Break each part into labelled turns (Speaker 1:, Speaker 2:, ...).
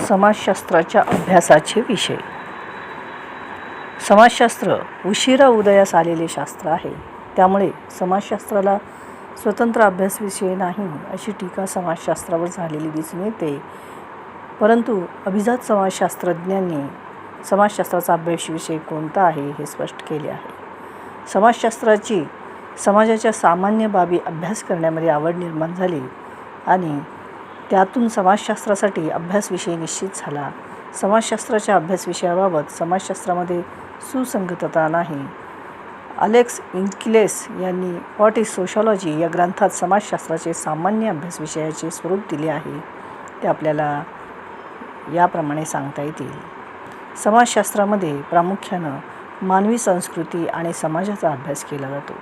Speaker 1: समाजशास्त्राच्या अभ्यासाचे विषय. समाजशास्त्र उशिरा उदयास आलेले शास्त्र आहे. त्यामुळे समाजशास्त्राला स्वतंत्र अभ्यास विषय नाही अशी टीका समाजशास्त्रावर झालेली दिसून येते. परंतु अभिजात समाजशास्त्रज्ञांनी समाजशास्त्राचा अभ्यास विषय कोणता आहे हे स्पष्ट केले आहे. समाजशास्त्राची समाजाच्या सामान्य बाबी अभ्यास करण्यामध्ये आवड निर्माण झाली आणि त्यातून समाजशास्त्रासाठी अभ्यास विषय निश्चित झाला. समाजशास्त्राच्या अभ्यास विषयाबाबत समाजशास्त्रामध्ये सुसंगतता नाही. अलेक्स इंकिलेस यांनी व्हॉट इज सोशॉलॉजी या ग्रंथात समाजशास्त्राचे सामान्य अभ्यास विषयाचे स्वरूप दिले आहे. ते आपल्याला याप्रमाणे सांगता येतील. समाजशास्त्रामध्ये प्रामुख्यानं मानवी संस्कृती आणि समाजाचा अभ्यास केला जातो.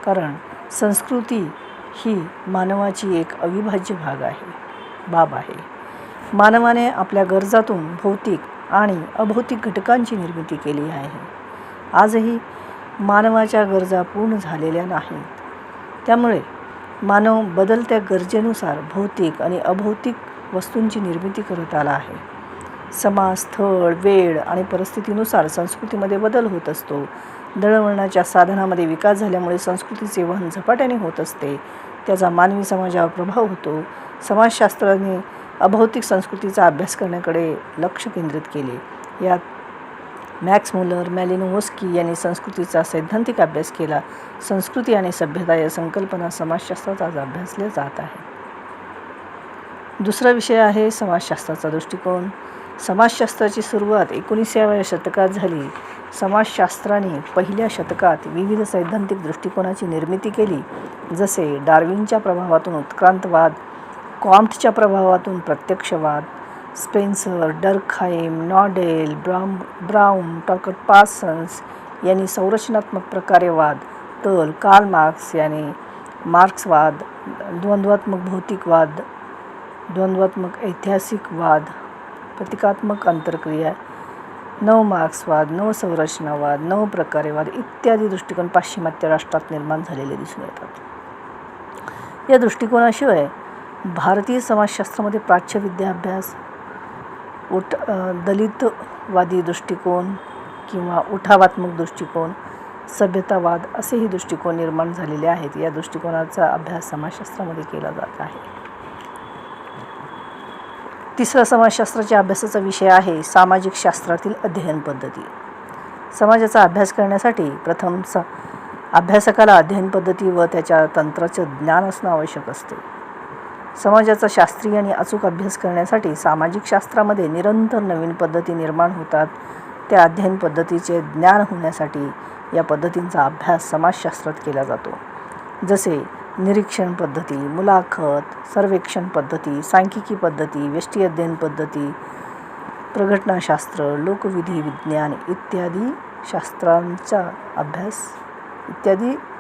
Speaker 1: कारण संस्कृती ही मानवाची एक अविभाज्य बाब आहे. मानवाने आपल्या गरजातून भौतिक आणि अभौतिक घटकांची निर्मिती केली आहे. आजही मानवाच्या गरजा पूर्ण झालेल्या नाहीत. त्यामुळे मानव बदलत्या गरजेनुसार भौतिक आणि अभौतिक वस्तूंची निर्मिती करत आला आहे. समाज, स्थळ, वेळ आणि परिस्थितीनुसार संस्कृतीमध्ये बदल होत असतो. दळणवळणाच्या साधनामध्ये विकास झाल्यामुळे संस्कृतीचे वहन झपाट्याने होत असते. त्याचा मानवी समाजावर प्रभाव होतो. समाजशास्त्राने अभौतिक संस्कृतीचा अभ्यास करण्याकडे लक्ष केंद्रित केले. यात मॅक्स मुलर, मॅलिनोव्स्की यांनी संस्कृतीचा सैद्धांतिक अभ्यास केला. संस्कृती आणि सभ्यता या संकल्पना समाजशास्त्राचा अभ्यासल्या जात आहे. दुसरा विषय आहे समाजशास्त्राचा दृष्टिकोन. समाजशास्त्राची सुरुवात 19व्या शतकात झाली. समाजशास्त्राने पहिल्या शतकात विविध सैद्धांतिक दृष्टिकोनाची निर्मिती केली, जसे डार्विनच्या प्रभावातून उत्क्रांतवाद, कॉम्टच्या प्रभावातून प्रत्यक्षवाद, स्पेन्सर, डर्कहाइम, नॉडेल, ब्राउन, टॉल्कट पार्सन्स यांनी संरचनात्मक प्रकारेवाद, तर कार्ल मार्क्स यांनी मार्क्सवाद, द्वंद्वात्मक भौतिकवाद, द्वंद्वात्मक ऐतिहासिकवाद, प्रतिकात्मक अंतरक्रिया, नवमार्क्सवाद, नवसंरचनावाद, नवप्रकारेवाद इत्यादी दृष्टिकोन पाश्चिमात्य राष्ट्रात निर्माण झालेले दिसून येतात. या दृष्टिकोनाशिवाय भारतीय समाजशास्त्रामध्ये प्राच्यविद्या अभ्यास, दलितवादी दृष्टिकोन किंवा उठावात्मक दृष्टिकोन, सभ्यतावाद असेही दृष्टिकोन निर्माण झालेले आहेत. या दृष्टिकोनाचा अभ्यास समाजशास्त्रामध्ये केला जात आहे. तिसरा समाजशास्त्राच्या अभ्यासाचा विषय आहे सामाजिक शास्त्रातील अध्ययन पद्धती. समाजाचा अभ्यास करण्यासाठी प्रथम अभ्यासकाला अध्ययन पद्धती व त्याच्या तंत्राचे ज्ञान असणं आवश्यक असते. समाजाचा शास्त्रीय आणि अचूक अभ्यास करण्यासाठी सामाजिक शास्त्रामध्ये निरंतर नवीन पद्धती निर्माण होतात. त्या अध्ययन पद्धतीचे ज्ञान होण्यासाठी या पद्धतींचा अभ्यास समाजशास्त्रात केला जातो. जसे निरीक्षण पद्धती, मुलाखत, सर्वेक्षण पद्धती, सांख्यिकी पद्धती, व्यष्टी अध्ययन पद्धती, प्रघटनाशास्त्र, लोकविधी विज्ञान इत्यादी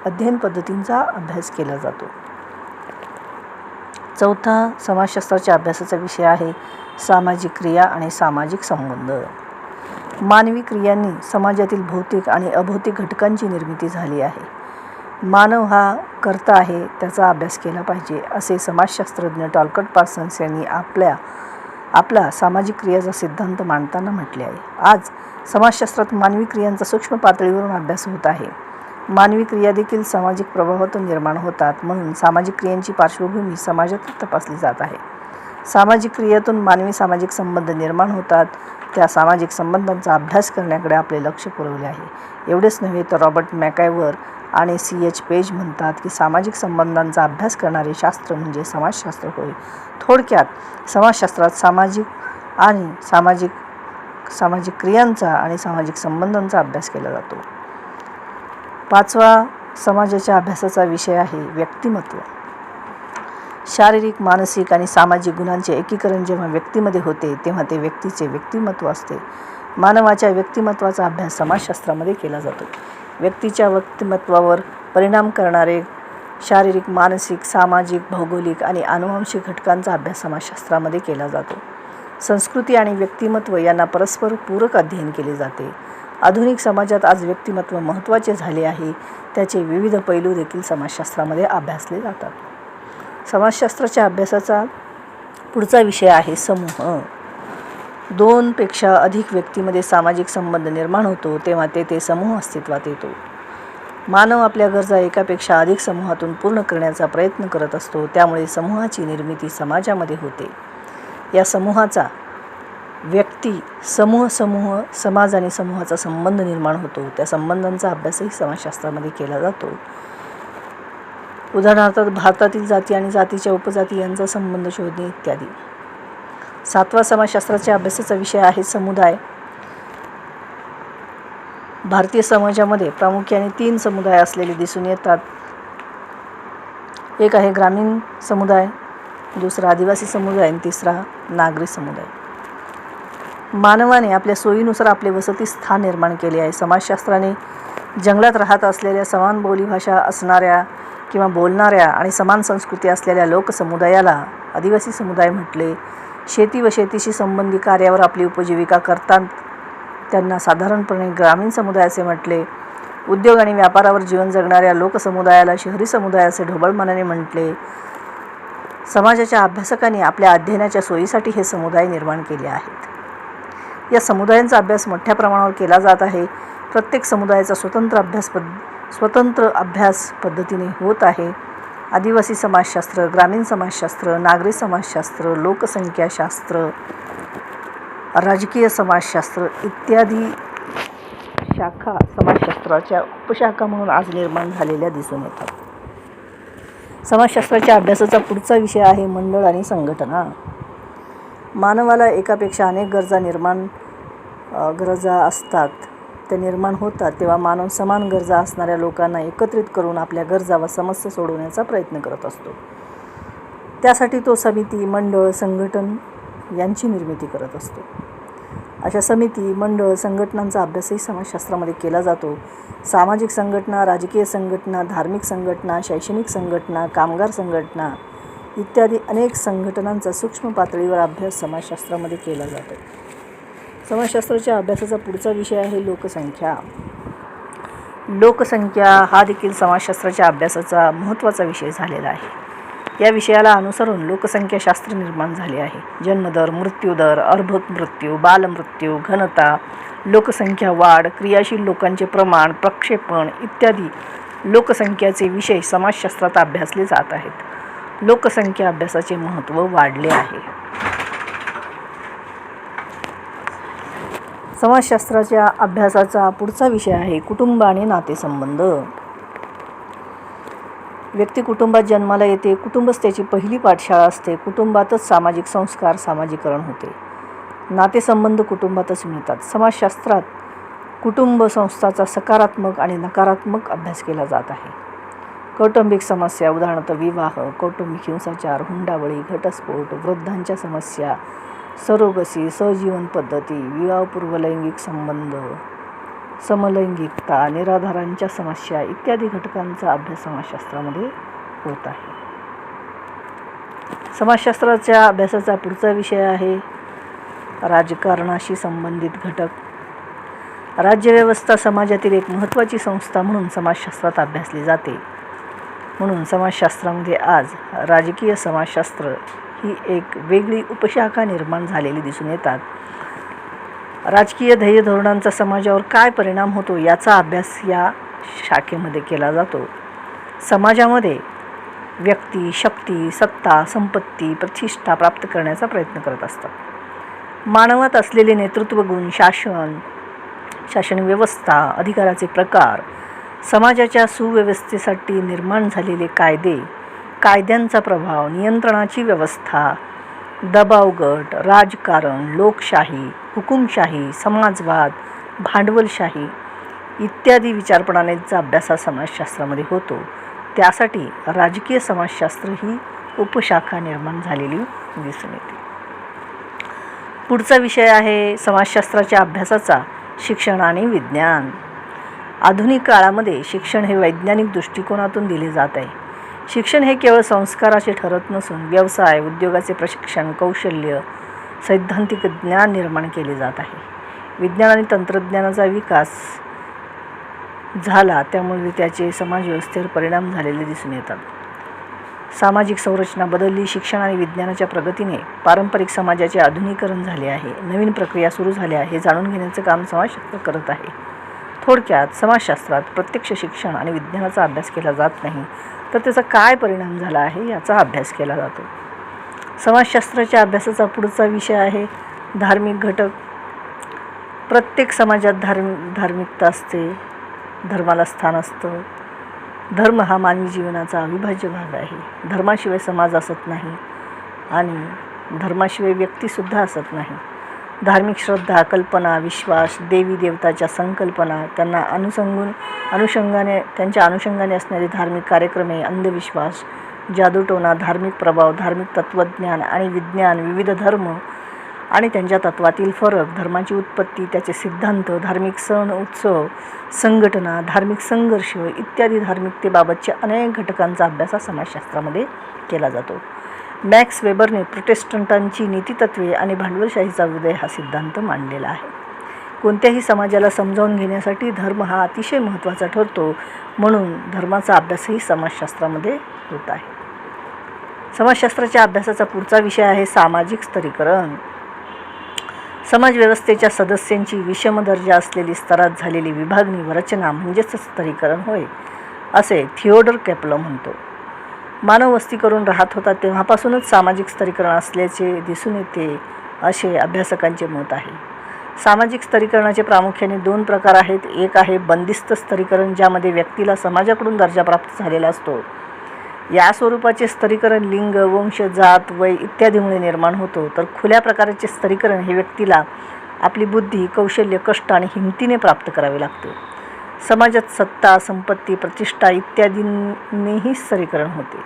Speaker 1: अध्ययन पद्धतींचा अभ्यास केला जातो. चौथा समाजशास्त्राच्या अभ्यासाचा विषय आहे सामाजिक क्रिया आणि सामाजिक संबंध. मानवी क्रियांनी समाजातील भौतिक आणि अभौतिक घटकांची निर्मिती झाली आहे. मानव हा कर्ता आहे, त्याचा अभ्यास केला पाहिजे असे समाजशास्त्रज्ञ टॉल्कट पार्सन्स यांनी आपला सामाजिक क्रियाचा सिद्धांत मांडताना म्हटले आहे. आज समाजशास्त्रात मानवी क्रियांचा सूक्ष्म पातळीवरून अभ्यास होत आहे. मानवी क्रिया देखील सामाजिक प्रभावातून निर्माण होतात. म्हणून सामाजिक क्रियांची पार्श्वभूमी समाजात तपासली जात आहे. सामाजिक क्रियेतून मानवी सामाजिक संबंध निर्माण होतात. त्या सामाजिक संबंधांचा अभ्यास करण्याकडे आपले लक्ष पुरवले आहे. एवढेच नव्हे तर रॉबर्ट मॅकायव्हर आणि C.H. पेज म्हणतात की सामाजिक संबंधांचा अभ्यास करणारे शास्त्र म्हणजे समाजशास्त्र होय. थोडक्यात समाजशास्त्रात सामाजिक क्रियांचा आणि सामाजिक संबंधांचा अभ्यास केला जातो. पाचवा समाजाच्या अभ्यासाचा विषय आहे व्यक्तिमत्व. शारीरिक, मानसिक आणि सामाजिक गुणांचे एकीकरण जेव्हा व्यक्तीमध्ये होते तेव्हा ते व्यक्तीचे व्यक्तिमत्व असते. मानवाच्या व्यक्तिमत्वाचा अभ्यास समाजशास्त्रामध्ये केला जातो. व्यक्तीच्या व्यक्तिमत्वावर परिणाम करणारे शारीरिक, मानसिक, सामाजिक, भौगोलिक आणि आनुवंशिक घटकांचा अभ्यास समाजशास्त्रामध्ये केला जातो. संस्कृती आणि व्यक्तिमत्व यांना परस्पर पूरक अध्ययन केले जाते. आधुनिक समाजात आज व्यक्तिमत्व महत्त्वाचे झाले आहे. त्याचे विविध पैलू देखील समाजशास्त्रामध्ये अभ्यासले जातात. समाजशास्त्राच्या अभ्यासाचा पुढचा विषय आहे समूह. 2पेक्षा अधिक व्यक्तीमध्ये सामाजिक संबंध निर्माण होतो तेव्हा तेथे समूह अस्तित्वात येतो. मानव आपल्या गरजा एकापेक्षा अधिक समूहातून पूर्ण करण्याचा प्रयत्न करत असतो. त्यामुळे समूहाची निर्मिती समाजामध्ये होते. या समूहाचा व्यक्ती, समूह, समाज आणि समूहाचा संबंध निर्माण होतो. त्या संबंधांचा अभ्यासही समाजशास्त्रामध्ये केला जातो. उदाहरणार्थ भारतातील जाती आणि जातीच्या उपजाती यांचा संबंध शोधणे इत्यादी. 7वा समाजशास्त्राच्या अभ्यासाचा विषय आहे समुदाय. भारतीय समाजामध्ये प्रामुख्याने 3 समुदाय असलेले दिसून येतात. एक आहे ग्रामीण समुदाय, दुसरा आदिवासी समुदाय आणि तिसरा नागरी समुदाय. मानवाने आपल्या सोयीनुसार आपले वसतिस्थान निर्माण केले आहे. समाजशास्त्राने जंगलात राहत असलेल्या समान बोलीभाषा असणाऱ्या किंवा बोलणाऱ्या आणि समान संस्कृती असलेल्या लोकसमुदायाला आदिवासी समुदाय म्हटले. शेती व शेतीशी संबंधित कार्यावर आपली उपजीविका करतात त्यांना साधारणपणे ग्रामीण समुदाय असे म्हटले. उद्योग आणि व्यापारावर जीवन जगणाऱ्या लोकसमुदायाला शहरी समुदाय असे ढोबळमानाने म्हटले. समाजाच्या अभ्यासकांनी आपल्या अध्ययनाच्या सोयीसाठी हे समुदाय निर्माण केले आहेत. या समुदायांचा अभ्यास मोठ्या प्रमाणावर केला जात आहे. प्रत्येक समुदायाचा स्वतंत्र अभ्यास पद्धतीने होत आहे. आदिवासी समाजशास्त्र, ग्रामीण समाजशास्त्र, नागरी समाजशास्त्र, लोकसंख्याशास्त्र, राजकीय समाजशास्त्र इत्यादी शाखा समाजशास्त्राच्या उपशाखा म्हणून आज निर्माण झालेल्या दिसून येतात. समाजशास्त्राच्या अभ्यासाचा पुढचा विषय आहे मंडळ आणि संघटना. मानवाला एकापेक्षा अनेक गरजा असतात, त्या निर्माण होतात तेव्हा मानव समान गरजा असणाऱ्या लोकांना एकत्रित करून आपल्या गरजा व समस्या सोडवण्याचा प्रयत्न करत असतो. त्यासाठी तो समिती, मंडळ, संघटन यांची निर्मिती करत असतो. अशा समिती, मंडळ, संघटनांचा अभ्यासही समाजशास्त्रामध्ये केला जातो. सामाजिक संघटना, राजकीय संघटना, धार्मिक संघटना, शैक्षणिक संघटना, कामगार संघटना इत्यादी अनेक संघटनांचा सूक्ष्म पातळीवर अभ्यास समाजशास्त्रामध्ये केला जातो. समाजशास्त्राच्या अभ्यासाचा पुढचा विषय आहे लोकसंख्या. लोकसंख्या हा देखील समाजशास्त्राच्या अभ्यासाचा महत्त्वाचा विषय झालेला आहे. या विषयाला अनुसरून लोकसंख्याशास्त्र निर्माण झाले आहे. जन्मदर, मृत्यूदर, अर्भक मृत्यू, बालमृत्यू, घनता, लोकसंख्या वाढ, क्रियाशील लोकांचे प्रमाण, प्रक्षेपण इत्यादी लोकसंख्याचे विषय समाजशास्त्रात अभ्यासले जात आहेत. लोकसंख्या अभ्यासाचे महत्त्व वाढले आहे. समाजशास्त्राच्या अभ्यासाचा पुढचा विषय आहे कुटुंब आणि नातेसंबंध. व्यक्ती कुटुंबात जन्माला येते. कुटुंबच त्याची पहिली पाठशाळा असते. कुटुंबातच सामाजिक संस्कार, सामाजिकरण होते. नातेसंबंध कुटुंबातच मिळतात. समाजशास्त्रात कुटुंब संस्थाचा सकारात्मक आणि नकारात्मक अभ्यास केला जात आहे. कौटुंबिक समस्या, उदाहरणार्थ विवाह, कौटुंबिक हिंसाचार, हुंडाबळी, घटस्फोट, वृद्धांच्या समस्या, सरोगसी, सहजीवन पद्धती, विवाहपूर्व लैंगिक संबंध, समलैंगिकता, निराधारांच्या समस्या इत्यादी घटकांचा अभ्यास समाजशास्त्रामध्ये होत आहे. समाजशास्त्राच्या अभ्यासाचा पुढचा विषय आहे राजकारणाशी संबंधित घटक. राज्यव्यवस्था समाजातील एक महत्त्वाची संस्था म्हणून समाजशास्त्रात अभ्यासली जाते. म्हणून समाजशास्त्रामध्ये आज राजकीय समाजशास्त्र ही एक वेगळी उपशाखा निर्माण झालेली दिसून येतात. राजकीय ध्येय धोरणांचा समाजावर काय परिणाम होतो याचा अभ्यास या शाखेमध्ये केला जातो. समाजामध्ये व्यक्ती शक्ती, सत्ता, संपत्ती, प्रतिष्ठा प्राप्त करण्याचा प्रयत्न करत असतात. मानवात असलेले नेतृत्व गुण, शासन व्यवस्था, अधिकाराचे प्रकार, समाजाच्या सुव्यवस्थेसाठी निर्माण झालेले कायदे, कायद्यांचा प्रभाव, नियंत्रणाची व्यवस्था, दबाव गट, राजकारण, लोकशाही, हुकुमशाही, समाजवाद, भांडवलशाही इत्यादी विचारप्रणालींचा अभ्यास हा समाजशास्त्रामध्ये होतो. त्यासाठी राजकीय समाजशास्त्र ही उपशाखा निर्माण झालेली दिसून येते. पुढचा विषय आहे समाजशास्त्राच्या अभ्यासाचा शिक्षण आणि विज्ञान. आधुनिक काळामध्ये शिक्षण हे वैज्ञानिक दृष्टिकोनातून दिले जात आहे. शिक्षण हे केवळ संस्काराचे ठरत नसून व्यवसाय, उद्योगाचे प्रशिक्षण, कौशल्य, सैद्धांतिक ज्ञान निर्माण केले जात आहे. विज्ञान आणि तंत्रज्ञानाचा विकास झाला त्यामुळे त्याचे समाजव्यवस्थेवर परिणाम झालेले दिसून येतात. सामाजिक संरचना बदलली. शिक्षण आणि विज्ञानाच्या प्रगतीने पारंपरिक समाजाचे आधुनिकीकरण झाले आहे. नवीन प्रक्रिया सुरू झाल्या हे जाणून घेण्याचं काम समाजशास्त्र करत आहे. थोडक्यात समाजशास्त्रात प्रत्यक्ष शिक्षण आणि विज्ञानाचा अभ्यास केला जात नाही, तर त्याचा काय परिणाम झाला आहे याचा अभ्यास केला जातो. समाजशास्त्राच्या अभ्यासाचा पुढचा विषय आहे धार्मिक घटक. प्रत्येक समाजात धार्मिकता असते, धर्माला स्थान असतं. धर्म हा मानवी जीवनाचा अविभाज्य भाग आहे. धर्माशिवाय समाज असत नाही आणि धर्माशिवाय व्यक्तीसुद्धा असत नाही. धार्मिक श्रद्धा, कल्पना, विश्वास, देवी देवताच्या संकल्पना, त्यांच्या अनुषंगाने असणारे धार्मिक कार्यक्रमे, अंधविश्वास, जादूटोणा, धार्मिक प्रभाव, धार्मिक तत्त्वज्ञान आणि विज्ञान, विविध धर्म आणि त्यांच्या तत्वातील फरक, धर्माची उत्पत्ती, त्याचे सिद्धांत, धार्मिक सण उत्सव, संघटना, धार्मिक संघर्ष इत्यादी धार्मिकतेबाबतच्या अनेक घटकांचा अभ्यास हा समाजशास्त्रामध्ये केला जातो. मॅक्स वेबरने प्रोटेस्टंटांची नीतितत्त्वे आणि भांडवलशाहीचा उदय हा सिद्धांत मांडलेला आहे. कोणत्याही समाजाला समजावून घेण्यासाठी धर्म हा अतिशय महत्त्वाचा ठरतो, म्हणून धर्माचा अभ्यासही समाजशास्त्रामध्ये होत आहे. समाजशास्त्राच्या अभ्यासाचा पुढचा विषय आहे सामाजिक स्तरीकरण. समाजव्यवस्थेच्या सदस्यांची विषम दर्जा असलेली स्तरात झालेली विभागणी व रचना म्हणजेच स्तरीकरण होय, असे थिओडर केपलर म्हणतो. मानव वस्ती करून राहत होता तेव्हापासूनच सामाजिक स्तरीकरण असल्याचे दिसून येते, असे अभ्यासकांचे मत आहे. सामाजिक स्तरीकरणाचे प्रामुख्याने 2 प्रकार आहेत. एक आहे बंदिस्त स्तरीकरण, ज्यामध्ये व्यक्तीला समाजाकडून दर्जा प्राप्त झालेला असतो. या स्वरूपाचे स्तरीकरण लिंग, वंश, जात, वय इत्यादीमुळे निर्माण होतो. तर खुल्या प्रकारचे स्तरीकरण हे व्यक्तीला आपली बुद्धी, कौशल्य, कष्ट आणि हिमतीने प्राप्त करावे लागते. समाजात सत्ता, संपत्ती, प्रतिष्ठा इत्यादींनीही स्तरीकरण होते.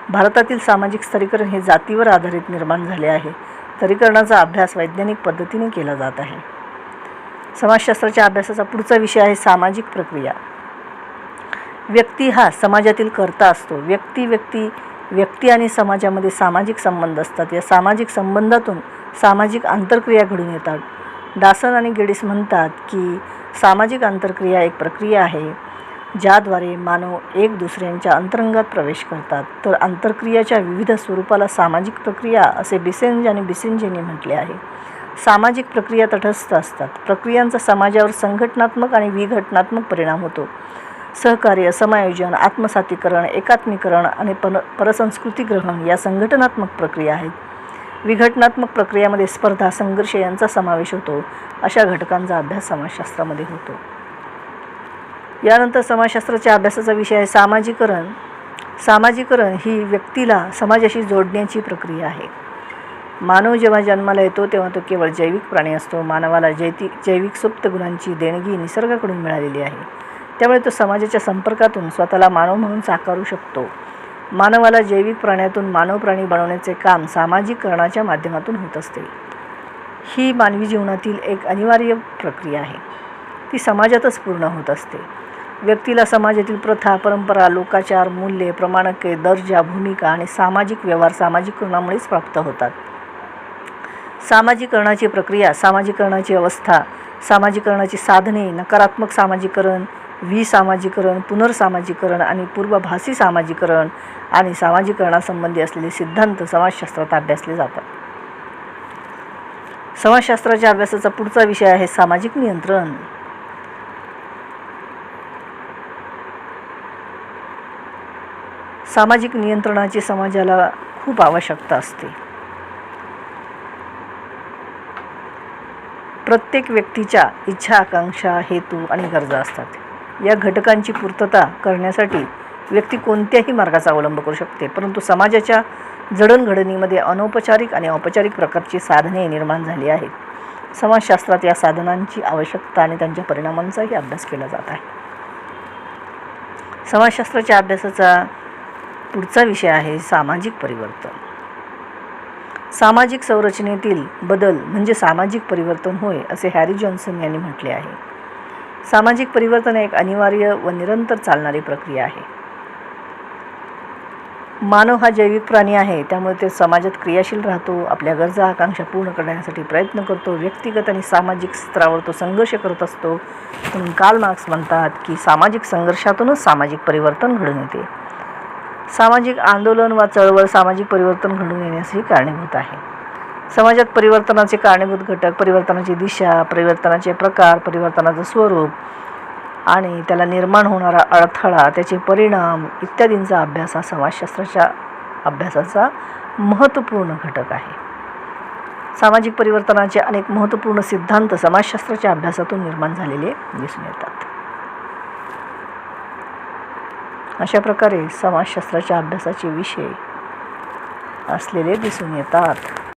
Speaker 1: भारतातील सामाजिक स्तरीकरण हे जातीवर आधारित निर्माण झाले आहे. स्तरीकरणाचा अभ्यास वैज्ञानिक पद्धतीने केला जात आहे. समाजशास्त्राच्या अभ्यासाचा पुढचा विषय आहे सामाजिक प्रक्रिया. व्यक्ती हा समाजातील कर्ता असतो. व्यक्ती आणि समाजामध्ये सामाजिक संबंध असतात. या सामाजिक संबंधातून सामाजिक आंतरक्रिया घडून येतात. डासन आणि गेडिस म्हणतात की सामाजिक आंतरक्रिया एक प्रक्रिया आहे ज्याद्वारे मानव एक दुसऱ्यांच्या अंतरंगात प्रवेश करतात. तर आंतरक्रियाच्या विविध स्वरूपाला सामाजिक प्रक्रिया असे बिसेंज आणि बिसेंजेने म्हटले आहे. सामाजिक प्रक्रिया तटस्थ असतात. प्रक्रियांचा समाजावर संघटनात्मक आणि विघटनात्मक परिणाम होतो. सहकार्य, समायोजन, आत्मसातीकरण, एकात्मीकरण आणि परसंस्कृती ग्रहण या संघटनात्मक प्रक्रिया आहेत. विघटनात्मक प्रक्रियामध्ये स्पर्धा, संघर्ष यांचा समावेश होतो. अशा घटकांचा अभ्यास समाजशास्त्रामध्ये होतो. यानंतर समाजशास्त्राच्या अभ्यासाचा विषय आहे सामाजिकरण. सामाजिकरण ही व्यक्तीला समाजाशी जोडण्याची प्रक्रिया आहे. मानव जेव्हा जन्माला येतो तेव्हा तो केवळ जैविक प्राणी असतो. मानवाला जैविक सुप्त गुणांची देणगी निसर्गाकडून मिळालेली आहे. त्यामुळे तो समाजाच्या संपर्कातून स्वतःला मानव म्हणून साकारू शकतो. मानवाला जैविक प्राण्यातून मानव प्राणी बनवण्याचे काम सामाजिकरणाच्या माध्यमातून होत असते. ही मानवी जीवनातील एक अनिवार्य प्रक्रिया आहे. ती समाजातच पूर्ण होत असते. व्यक्तीला समाजातील प्रथा, परंपरा, लोकाचार, मूल्ये, प्रमाणके, दर्जा, भूमिका आणि सामाजिक व्यवहार सामाजिकरणामुळेच प्राप्त होतात. सामाजिकरणाची प्रक्रिया, सामाजिकरणाची अवस्था, सामाजिकरणाची साधने, नकारात्मक सामाजिकरण, विसामाजिकरण, पुनर्सामाजिकरण आणि पूर्वभासी सामाजिकरण आणि सामाजिकरणासंबंधी असलेले सिद्धांत समाजशास्त्रात अभ्यासले जातात. समाजशास्त्राच्या अभ्यासाचा पुढचा विषय आहे सामाजिक नियंत्रण. सामाजिक नियंत्रणाची समाजाला खूप आवश्यकता असते. प्रत्येक व्यक्तीच्या इच्छा, आकांक्षा, हेतू आणि गरजा असतात. या घटकांची पूर्तता करण्यासाठी व्यक्ती कोणत्याही मार्गाचा अवलंब करू शकते, परंतु समाजाच्या जडणघडणीमध्ये अनौपचारिक आणि औपचारिक प्रकारची साधने निर्माण झाली आहेत. समाजशास्त्रात या साधनांची आवश्यकता आणि त्यांच्या परिणामांचाही अभ्यास केला जात आहे. समाजशास्त्राच्या अभ्यासाचा पुढचा विषय आहे सामाजिक परिवर्तन. सामाजिक संरचनेतील बदल म्हणजे सामाजिक परिवर्तन होय, असे हॅरी जॉन्सन यांनी म्हटले आहे. सामाजिक परिवर्तन एक अनिवार्य व निरंतर चालणारी प्रक्रिया आहे. मानव हा जैविक प्राणी आहे, त्यामुळे ते समाजात क्रियाशील राहतो. आपल्या गरजा, आकांक्षा पूर्ण करण्यासाठी प्रयत्न करतो. व्यक्तिगत आणि सामाजिक स्तरावर तो संघर्ष करत असतो. म्हणून कार्ल मार्क्स म्हणतात की सामाजिक संघर्षातूनच सामाजिक परिवर्तन घडून येते. सामाजिक आंदोलन वा चळवळ सामाजिक परिवर्तन घडून येण्यासही कारणीभूत आहे. समाजात परिवर्तनाचे कारणीभूत घटक, परिवर्तनाची दिशा, परिवर्तनाचे प्रकार, परिवर्तनाचं स्वरूप आणि त्याला निर्माण होणारा अडथळा, त्याचे परिणाम इत्यादींचा अभ्यास हा समाजशास्त्राच्या अभ्यासाचा महत्त्वपूर्ण घटक आहे. सामाजिक परिवर्तनाचे अनेक महत्त्वपूर्ण सिद्धांत समाजशास्त्राच्या अभ्यासातून निर्माण झालेले दिसून येतात. अशा प्रकारे समाजशास्त्राच्या अभ्यासाचे विषय असलेले दिसून येतात.